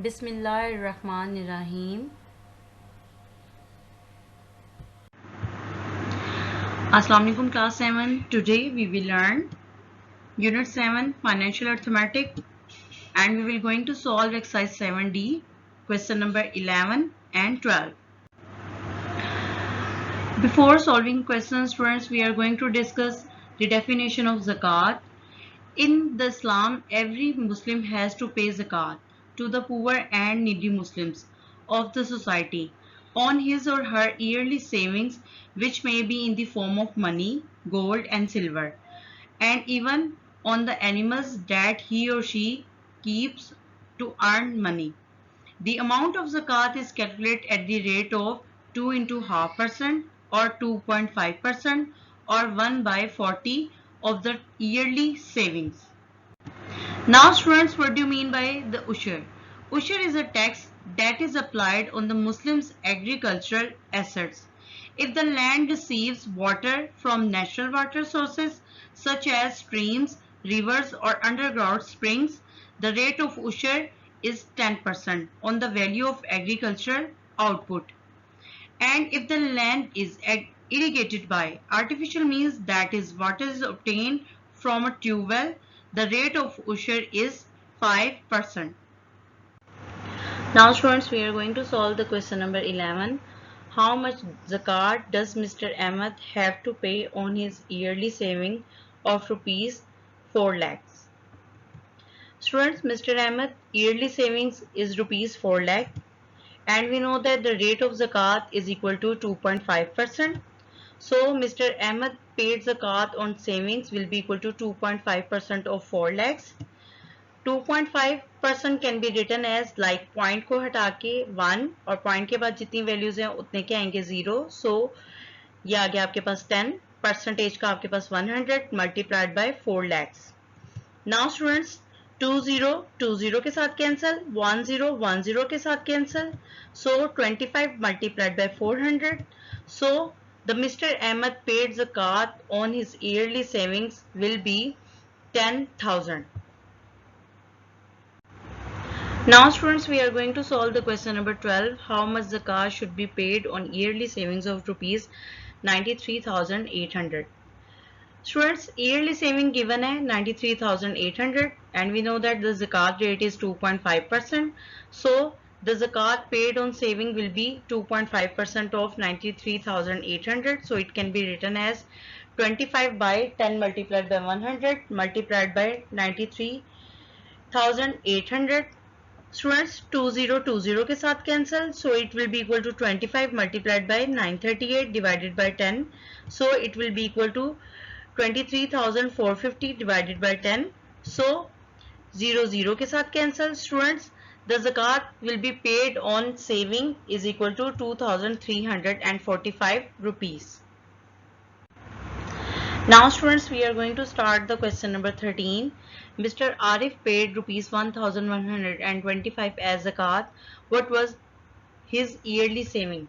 Bismillahirrahmanirrahim. Assalamu alaikum class 7. Today we will learn Unit 7 Financial Arithmetic and we will going to solve exercise 7D question number 11 and 12. Before solving questions, students, we are going to discuss the definition of zakat. In the Islam, every Muslim has to pay zakat to the poor and needy Muslims of the society on his or her yearly savings, which may be in the form of money, gold and silver, and even on the animals that he or she keeps to earn money. The amount of zakat is calculated at the rate of 2 into half percent or 2.5% or 1 by 40 of the yearly savings. Now students, what do you mean by the ushur? Ushur is a tax that is applied on the Muslims' agricultural assets. If the land receives water from natural water sources such as streams, rivers or underground springs, the rate of ushur is 10% on the value of agricultural output. And if the land is irrigated by artificial means, that is water is obtained from a tube well, the rate of ushur is 5%. Now students, we are going to solve the question number 11. How much zakat does Mr. Ahmed have to pay on his yearly saving of rupees 4 lakhs? Students, Mr. Ahmed yearly savings is rupees 4 lakh and we know that the rate of zakat is equal to 2.5%. So Mr. Ahmed paid zakat on savings will be equal to 2.5% of 4 lakhs. 2.5% can be written as like point को हटा के 1 और point के बाद जितनी values हैं उतने के आएंगे 0. So ये आ गया आपके पास 10, percentage का आपके पास 100 multiplied by 4 lakhs. Now students, 20 के साथ cancel, 10 के साथ cancel. So 25 multiplied by 400. So the Mr. Ahmed paid zakat on his yearly savings will be 10,000. Now students, we are going to solve the question number 12. How much zakat should be paid on yearly savings of rupees 93,800? Students, yearly saving given है 93,800 and we know that the zakat rate is 2.5%. So the zakat paid on saving will be 2.5% of 93,800. So it can be written as 25 by 10 multiplied by 100 multiplied by 93,800. Students, 20 के साथ cancel, so it will be equal to 25 multiplied by 938 divided by 10. So it will be equal to 23,450 divided by 10. So 0 के साथ cancel. Students, the zakat will be paid on saving is equal to 2,345 rupees. Now students, we are going to start the question number 13. Mr. Arif paid rupees 1,125 as zakat. What was his yearly saving?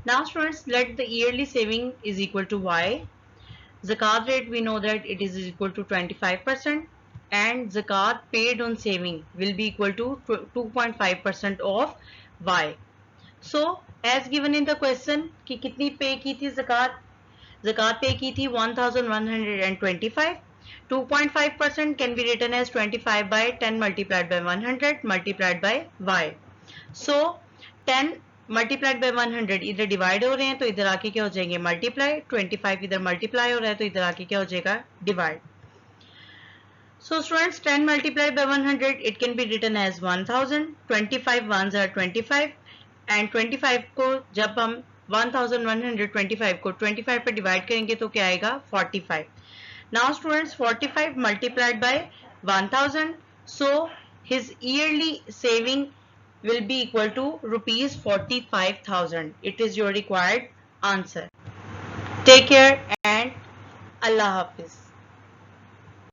Now students, let the yearly saving is equal to y. Zakat rate, we know that it is equal to 25% and zakat paid on saving will be equal to 2.5% of y. So as given in the question कि कितनी पे की थी zakat पे की थी 1,125. 2.5% can be written as 25 by 10 multiplied by 100 multiplied by y. So 10 multiplied by 100 इधर divide हो रहे हैं तो इधर आके क्या हो जाएंगे multiply. 25 इधर multiply हो रहा है तो इधर आके क्या हो जाएगा divide. So students, 10 multiplied by 100 it can be written as 1,000. 25 ones are 25 and 25 को जब हम 1,125 को 25 पे डिवाइड करेंगे तो क्या आएगा 45. Now students, 45 multiplied by 1,000. So his yearly saving will be equal to rupees 45,000. It is your required answer. Take care and Allah Hafiz.